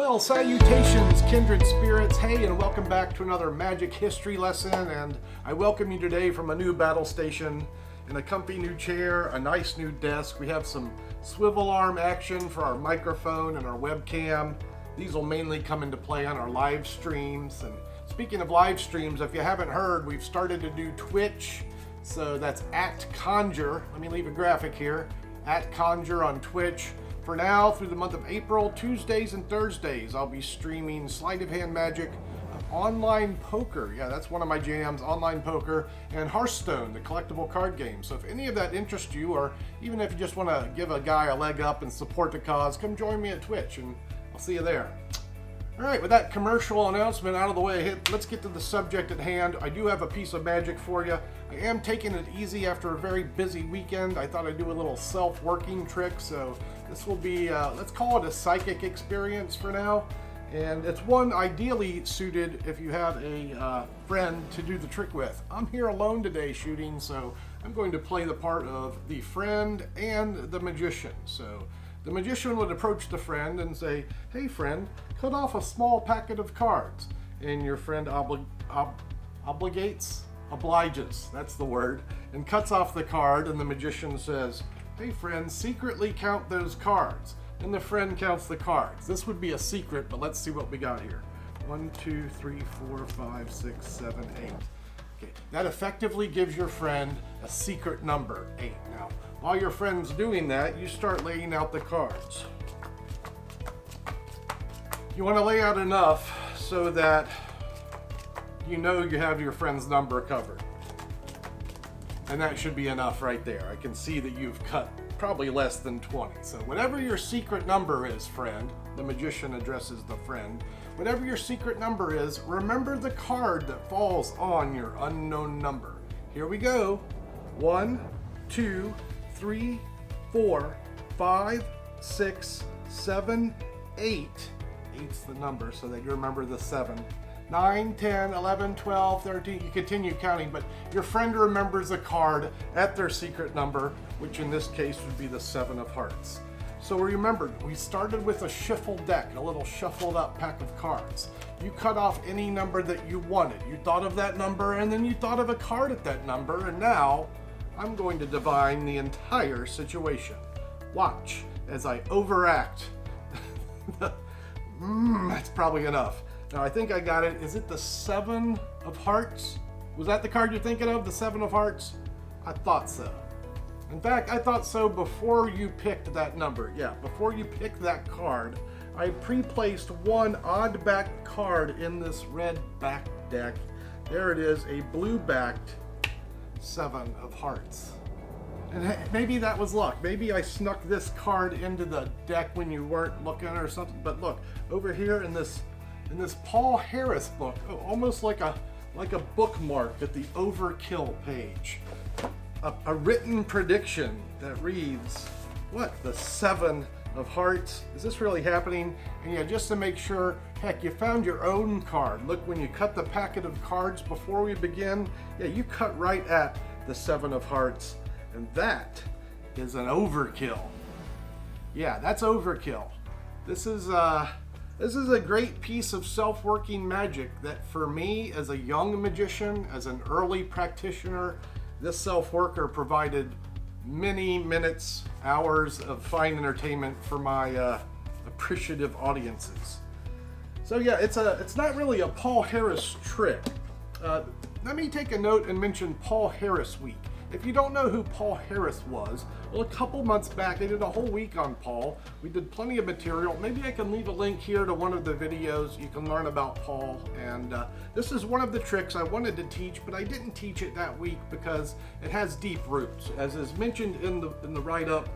Well, salutations, kindred spirits. Hey, and welcome back to another magic history lesson. And I welcome you today from a new battle station in a comfy new chair, a nice new desk. We have some swivel arm action for our microphone and our webcam. These will mainly come into play on our live streams. And speaking of live streams, if you haven't heard, we've started to do Twitch. So that's at Conjure. Let me leave a graphic here. At Conjure on Twitch. For now, through the month of April, Tuesdays and Thursdays, I'll be streaming sleight of hand magic, online poker. Yeah, that's one of my jams, online poker, and Hearthstone, the collectible card game. So if any of that interests you, or even if you just want to give a guy a leg up and support the cause, come join me at Twitch, and I'll see you there. All right, with that commercial announcement out of the way, let's get to the subject at hand. I do have a piece of magic for you. I am taking it easy after a very busy weekend. I thought I'd do a little self-working trick, so this will be, let's call it a psychic experience for now. And it's one ideally suited if you have a friend to do the trick with. I'm here alone today shooting, so I'm going to play the part of the friend and the magician. So the magician would approach the friend and say, "Hey friend, cut off a small packet of cards." And your friend obliges, that's the word, and cuts off the card, and the magician says, "Hey friend, secretly count those cards." And the friend counts the cards. This would be a secret, but let's see what we got here. 1, 2, 3, 4, 5, 6, 7, 8. Okay, that effectively gives your friend a secret number, 8. Now, while your friend's doing that, you start laying out the cards. You want to lay out enough so that you know you have your friend's number covered. And that should be enough right there. I can see that you've cut probably less than 20. So whatever your secret number is, friend, the magician addresses the friend, whatever your secret number is, remember the card that falls on your unknown number. Here we go. 1, 2, 3, 4, 5, 6, 7, 8. 8's the number, so that you remember the 7. 9, 10, 11, 12, 13, you continue counting, but your friend remembers a card at their secret number, which in this case would be the 7 of hearts. So remember, we started with a shuffle deck, a little shuffled up pack of cards. You cut off any number that you wanted. You thought of that number, and then you thought of a card at that number, and now I'm going to divine the entire situation. Watch as I overact. That's probably enough. Now I think I got it. Is it the 7 of hearts? Was that the card you're thinking of, the 7 of hearts? I thought so. In fact, I thought so before you picked that number. Yeah, before you picked that card, I pre-placed one odd-backed card in this red back deck. There it is, a blue-backed 7 of hearts. And maybe that was luck. Maybe I snuck this card into the deck when you weren't looking or something. But look, over here in this Paul Harris book, almost like a bookmark at the Overkill page, a written prediction that reads, what, the 7 of hearts? Is this really happening? And yeah, just to make sure, heck, you found your own card. Look, when you cut the packet of cards before we begin, yeah, you cut right at the 7 of hearts, and that is an overkill. Yeah, that's overkill. This is a great piece of self-working magic that for me as a young magician, as an early practitioner, this self-worker provided many minutes, hours of fine entertainment for my appreciative audiences. So yeah, it's not really a Paul Harris trick. Let me take a note and mention Paul Harris Week. If you don't know who Paul Harris was, well, a couple months back, I did a whole week on Paul. We did plenty of material. Maybe I can leave a link here to one of the videos. You can learn about Paul. And this is one of the tricks I wanted to teach, but I didn't teach it that week because it has deep roots. As is mentioned in the write-up,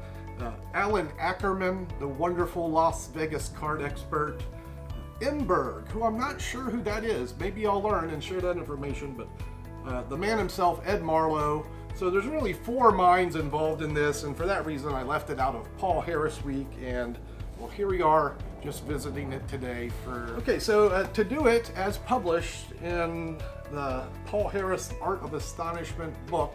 Alan Ackerman, the wonderful Las Vegas card expert, Enberg, who I'm not sure who that is. Maybe I'll learn and share that information, but the man himself, Ed Marlowe. So there's really 4 minds involved in this, and for that reason I left it out of Paul Harris Week, and well, here we are just visiting it today for... Okay, so to do it as published in the Paul Harris Art of Astonishment book,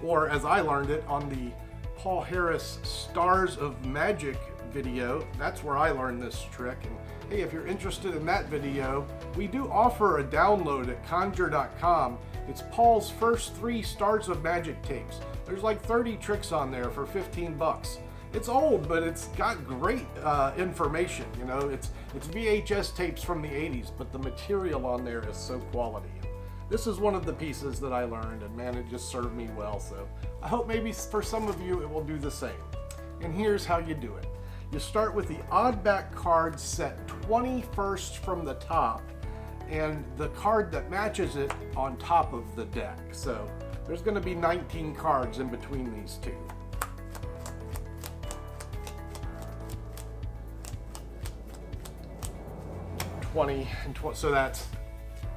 or as I learned it on the Paul Harris Stars of Magic video, that's where I learned this trick, and Hey, if you're interested in that video, we do offer a download at conjure.com. It's Paul's first 3 Stars of Magic tapes. There's like 30 tricks on there for 15 bucks. It's old, but it's got great information. You know, it's VHS tapes from the 80s, but the material on there is so quality. This is one of the pieces that I learned, and man, it just served me well. So I hope maybe for some of you it will do the same. And here's how you do it. You start with the odd back card set 21st from the top, and the card that matches it on top of the deck. So there's going to be 19 cards in between these two. So that's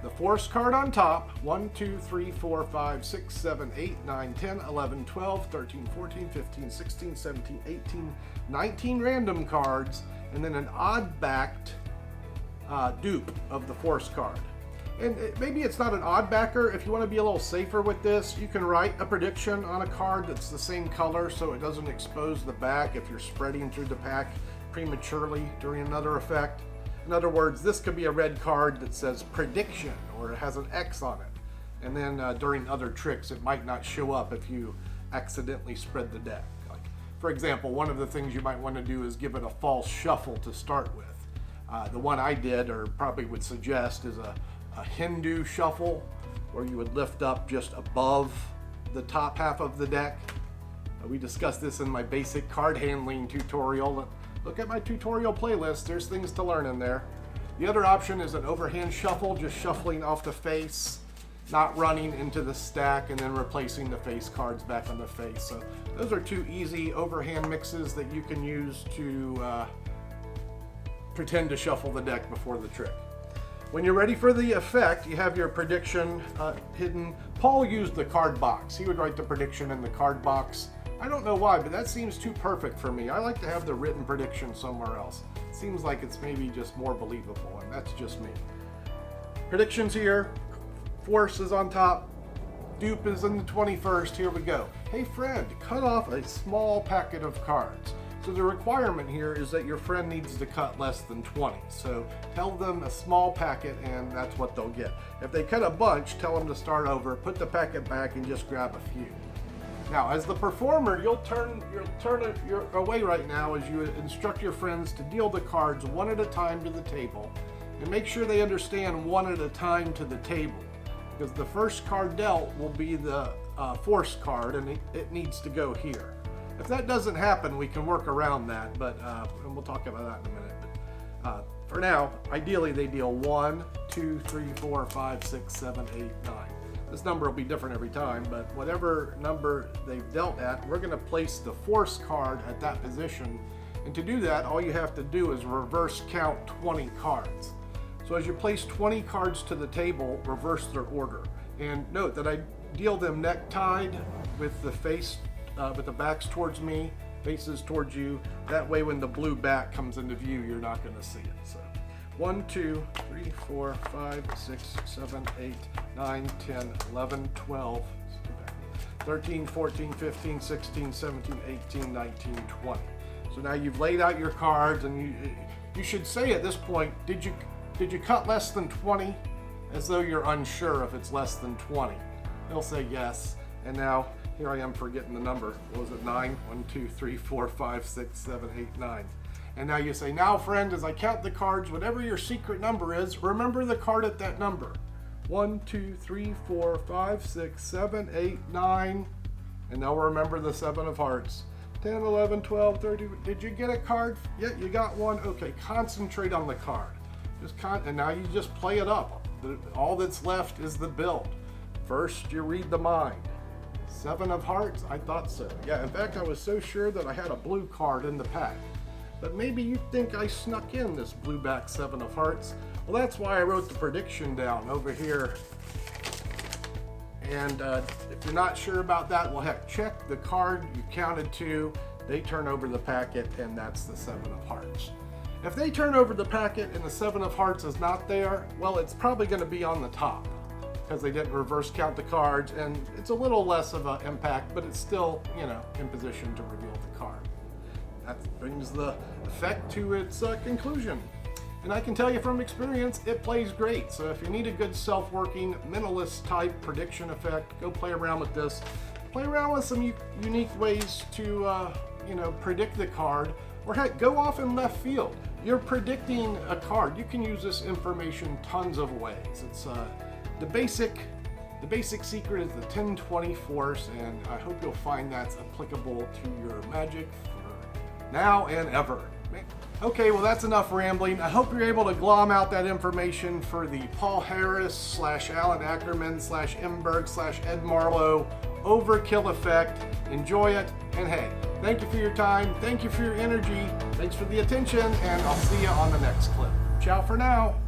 the force card on top, 1, 2, 3, 4, 5, 6, 7, 8, 9, 10, 11, 12, 13, 14, 15, 16, 17, 18, 19 random cards, and then an odd-backed dupe of the force card. And maybe it's not an odd backer. If you want to be a little safer with this, you can write a prediction on a card that's the same color so it doesn't expose the back if you're spreading through the pack prematurely during another effect. In other words, this could be a red card that says prediction, or it has an X on it. And then during other tricks, it might not show up if you accidentally spread the deck. Like, for example, one of the things you might want to do is give it a false shuffle to start with. The one I did, or probably would suggest, is a Hindu shuffle, where you would lift up just above the top half of the deck. We discussed this in my basic card handling tutorial. Look at my tutorial playlist, there's things to learn in there. The other option is an overhand shuffle, just shuffling off the face, not running into the stack, and then replacing the face cards back on the face. So those are 2 easy overhand mixes that you can use to pretend to shuffle the deck before the trick. When you're ready for the effect, you have your prediction hidden. Paul used the card box. He would write the prediction in the card box. I don't know why, but that seems too perfect for me. I like to have the written prediction somewhere else. It seems like it's maybe just more believable, and that's just me. Predictions here. Force is on top. Dupe is in the 21st. Here we go. Hey friend, cut off a small packet of cards. So the requirement here is that your friend needs to cut less than 20. So tell them a small packet and that's what they'll get. If they cut a bunch, tell them to start over, put the packet back and just grab a few. Now, as the performer, you'll turn your away right now as you instruct your friends to deal the cards one at a time to the table, and make sure they understand one at a time to the table, because the first card dealt will be the force card, and it needs to go here. If that doesn't happen, we can work around that, but and we'll talk about that in a minute. But, for now, ideally they deal 1, 2, 3, 4, 5, 6, 7, 8, 9. This number will be different every time, but whatever number they've dealt at, we're going to place the force card at that position. And to do that, all you have to do is reverse count 20 cards. So as you place 20 cards to the table, reverse their order. And note that I deal them neck-tied with the face, with the backs towards me, faces towards you. That way when the blue back comes into view, you're not going to see it. So 1, 2, 3, 4, 5, 6, 7, 8, 9, 10, 11, 12, 13, 14, 15, 16, 17, 18, 19, 20. So now you've laid out your cards, and you should say at this point, did you cut less than 20? As though you're unsure if it's less than 20. They'll say yes. And now here I am forgetting the number. What was it, 9? 1, 2, 3, 4, 5, 6, 7, 8, 9. And now you say, now friend, as I count the cards, whatever your secret number is, remember the card at that number. 1, 2, 3, 4, 5, 6, 7, 8, 9. And now remember the 7 of hearts. 10, 11, 12, 13. Did you get a card? Yeah, you got one. Okay, concentrate on the card. And now you just play it up. All that's left is the build. First, you read the mind. 7 of hearts? I thought so. Yeah, in fact, I was so sure that I had a blue card in the pack. But maybe you think I snuck in this blue back 7 of hearts. Well, that's why I wrote the prediction down over here. And if you're not sure about that, well, heck, check the card you counted to. They turn over the packet, and that's the 7 of hearts. If they turn over the packet and the 7 of hearts is not there, well, it's probably going to be on the top because they didn't reverse count the cards, and it's a little less of an impact, but it's still, in position to reveal the card. That brings the effect to its conclusion. And I can tell you from experience, it plays great. So if you need a good self-working mentalist type prediction effect, go play around with this. Play around with some unique ways to, predict the card. Or heck, go off in left field. You're predicting a card. You can use this information tons of ways. It's the basic secret is the 10-20 force, and I hope you'll find that's applicable to your Magic for now and ever. Okay, well that's enough rambling. I hope you're able to glom out that information for the Paul Harris / Alan Ackerman / Imberg / Ed Marlowe Overkill effect. Enjoy it, and hey, thank you for your time, thank you for your energy, thanks for the attention, and I'll see you on the next clip. Ciao for now.